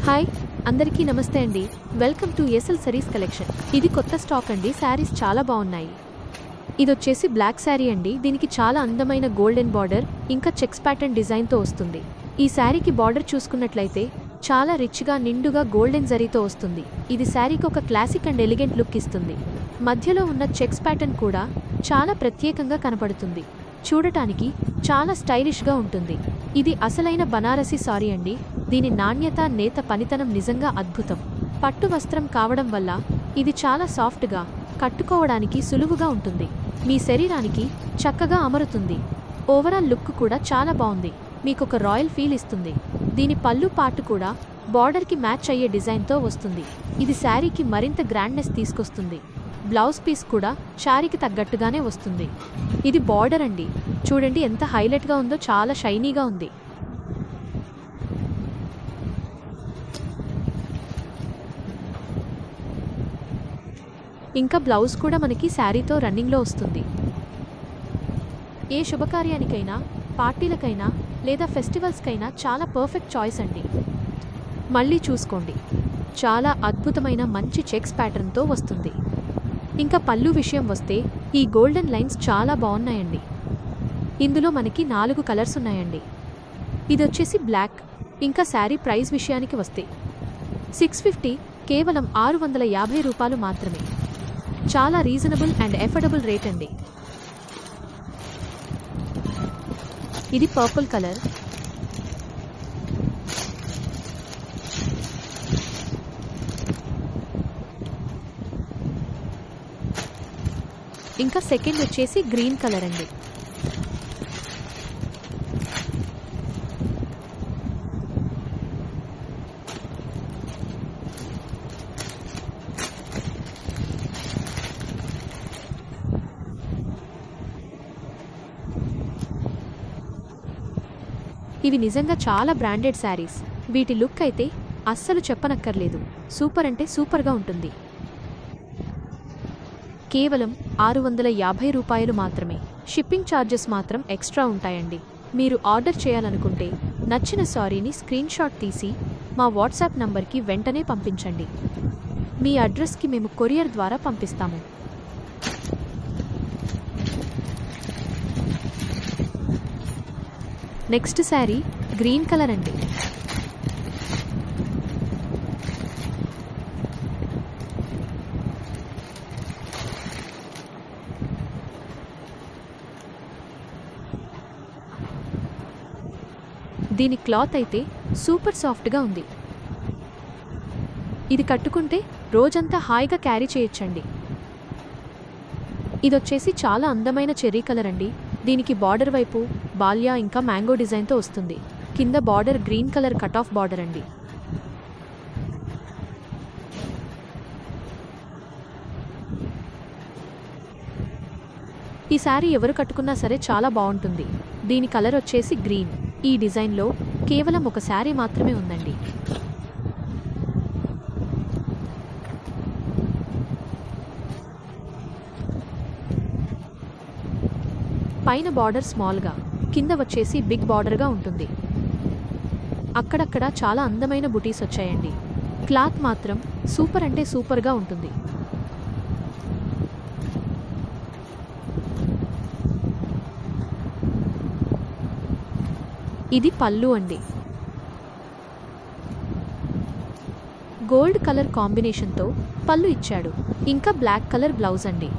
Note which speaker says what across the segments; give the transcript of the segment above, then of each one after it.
Speaker 1: Hi అందరికీ నమస్తే అండి. Welcome to SL saris collection. ఇది కొత్త స్టాక్ అండి. శారీస్ చాలా బాగున్నాయి. ఇదొచ్చేసి బ్లాక్ శారీ అండి. దీనికి చాలా అందమైన గోల్డెన్ బార్డర్ ఇంకా చెక్స్ ప్యాటర్న్ డిజైన్తో వస్తుంది. ఈ శారీకి బార్డర్ చూసుకున్నట్లయితే చాలా రిచ్గా నిండుగా గోల్డెన్ జరీతో వస్తుంది. ఇది శారీకి ఒక క్లాసిక్ అండ్ ఎలిగెంట్ లుక్ ఇస్తుంది. మధ్యలో ఉన్న చెక్స్ ప్యాటర్న్ కూడా చాలా ప్రత్యేకంగా కనపడుతుంది. చూడటానికి చాలా స్టైలిష్గా ఉంటుంది. ఇది అసలైన బనారసి సారీ అండి. దీని నాణ్యత నేత పనితనం నిజంగా అద్భుతం. పట్టు వస్త్రం కావడం వల్ల ఇది చాలా సాఫ్ట్గా కట్టుకోవడానికి సులువుగా ఉంటుంది. మీ శరీరానికి చక్కగా అమరుతుంది. ఓవరాల్ లుక్ కూడా చాలా బాగుంది. మీకొక రాయల్ ఫీల్ ఇస్తుంది. దీని పళ్ళు పార్ట్ కూడా బార్డర్కి మ్యాచ్ అయ్యే డిజైన్తో వస్తుంది. ఇది శారీకి మరింత గ్రాండ్నెస్ తీసుకొస్తుంది. బ్లౌజ్ పీస్ కూడా శారీకి తగ్గట్టుగానే వస్తుంది. ఇది బార్డర్ అండి. చూడండి ఎంత హైలైట్గా ఉందో, చాలా షైనీగా ఉంది. ఇంకా బ్లౌజ్ కూడా మనకి శారీతో రన్నింగ్లో వస్తుంది. ఏ శుభకార్యానికైనా, పార్టీలకైనా లేదా ఫెస్టివల్స్కైనా చాలా పర్ఫెక్ట్ చాయిస్ అండి. మళ్ళీ చూసుకోండి, చాలా అద్భుతమైన మంచి చెక్స్ ప్యాటర్న్తో వస్తుంది. ఇంకా పళ్ళు విషయం వస్తే ఈ గోల్డెన్ లైన్స్ చాలా బాగున్నాయండి. ఇందులో మనకి 4 కలర్స్ ఉన్నాయండి. ఇదొచ్చేసి బ్లాక్. ఇంకా శారీ ప్రైస్ విషయానికి వస్తే 650, కేవలం 650 రూపాయలు మాత్రమే. చాలా రీజనబుల్ అండ్ ఎఫర్డబుల్ రేట్ అండి. ఇది పర్పుల్ కలర్. ఇంకా సెకండ్ వచ్చేసి గ్రీన్ కలర్ అండి. ఇవి నిజంగా చాలా బ్రాండెడ్ శారీస్. వీటి లుక్ అయితే అస్సలు చెప్పనక్కర్లేదు. సూపర్ అంటే సూపర్గా ఉంటుంది. కేవలం 650 రూపాయలు మాత్రమే. షిప్పింగ్ ఛార్జెస్ మాత్రం ఎక్స్ట్రా ఉంటాయండి. మీరు ఆర్డర్ చేయాలనుకుంటే నచ్చిన సారీని స్క్రీన్షాట్ తీసి మా వాట్సాప్ నంబర్కి వెంటనే పంపించండి. మీ అడ్రస్కి మేము కొరియర్ ద్వారా పంపిస్తాము. నెక్స్ట్ శారీ గ్రీన్ కలర్ అండి. దీని క్లాత్ అయితే సూపర్ సాఫ్ట్గా ఉంది. ఇది కట్టుకుంటే రోజంతా హాయిగా క్యారీ చేయొచ్చండి. ఇదొచ్చేసి చాలా అందమైన చెర్రీ కలర్ అండి. దీనికి బార్డర్ వైపు బాల్యా ఇంకా మ్యాంగో డిజైన్తో వస్తుంది. కింద border green colour cut off border అండి. ఈ శారీ ఎవరు కట్టుకున్నా సరే చాలా బాగుంటుంది. దీని కలర్ వచ్చేసి గ్రీన్. ఈ డిజైన్లో కేవలం ఒక శారీ మాత్రమే ఉందండి. పైన బార్డర్ స్మాల్గా, కింద వచ్చేసి బిగ్ బార్డర్గా ఉంటుంది. అక్కడక్కడ చాలా అందమైన బుటీస్ వచ్చాయండి. క్లాత్ మాత్రం సూపర్ అంటే సూపర్గా ఉంటుంది. ఇది పళ్ళు అండి. గోల్డ్ కలర్ కాంబినేషన్తో పళ్ళు ఇచ్చాడు. ఇంకా బ్లాక్ కలర్ బ్లౌజ్ అండి.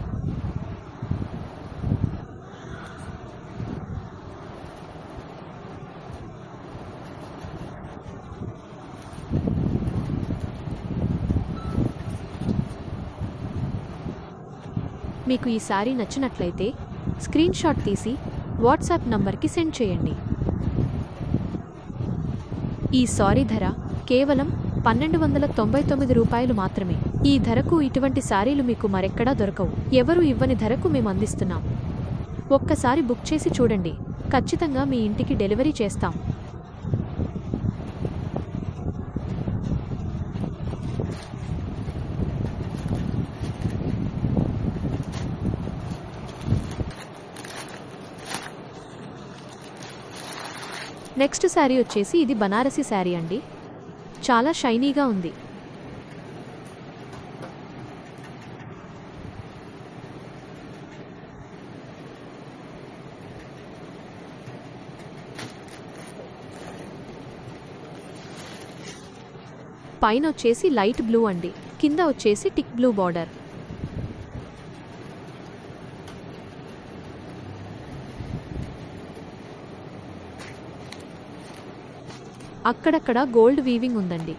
Speaker 1: మీకు ఈ శారీ నచ్చినట్లయితే స్క్రీన్షాట్ తీసి వాట్సాప్ నంబర్కి సెండ్ చేయండి. ఈ సారీ ధర కేవలం 1299 రూపాయలు మాత్రమే. ఈ ధరకు ఇటువంటి శారీలు మీకు మరెక్కడా దొరకవు. ఎవరు ఇవ్వని ధరకు మేము అందిస్తున్నాం. ఒక్కసారి బుక్ చేసి చూడండి, ఖచ్చితంగా మీ ఇంటికి డెలివరీ చేస్తాం. నెక్స్ట్ శారీ వచ్చేసి ఇది బనారసి శారీ అండి. చాలా షైనీగా ఉంది. పైన వచ్చేసి లైట్ బ్లూ అండి, కింద వచ్చేసి టిక్ బ్లూ బార్డర్. అక్కడక్కడ గోల్డ్ వీవింగ్ ఉందండి.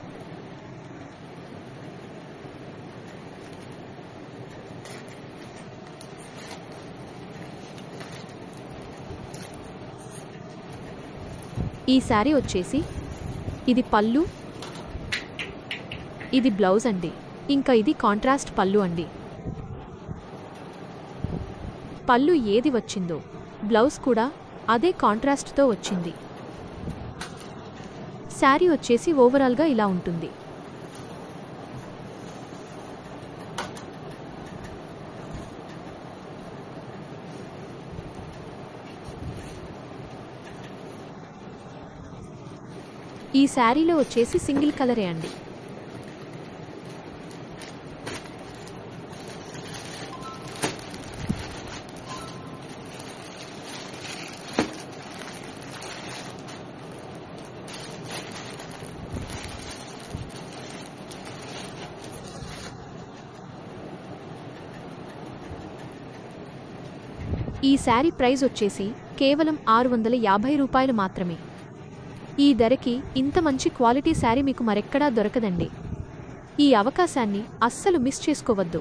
Speaker 1: ఈ శారీ వచ్చేసి ఇది పళ్ళు, ఇది బ్లౌజ్ అండి, ఇంకా ఇది కాంట్రాస్ట్ పళ్ళు అండి. పళ్ళు ఏది వచ్చిందో బ్లౌజ్ కూడా అదే కాంట్రాస్ట్తో వచ్చింది. శారీ వచ్చేసి ఓవరాల్గా ఇలా ఉంటుంది. ఈ శారీలో వచ్చేసి సింగిల్ కలరే అండి. ఈ శారీ ప్రైస్ వచ్చేసి కేవలం 650 రూపాయలు మాత్రమే. ఈ ధరకి ఇంత మంచి క్వాలిటీ శారీ మీకు మరెక్కడా దొరకదండి. ఈ అవకాశాన్ని అస్సలు మిస్ చేసుకోవద్దు.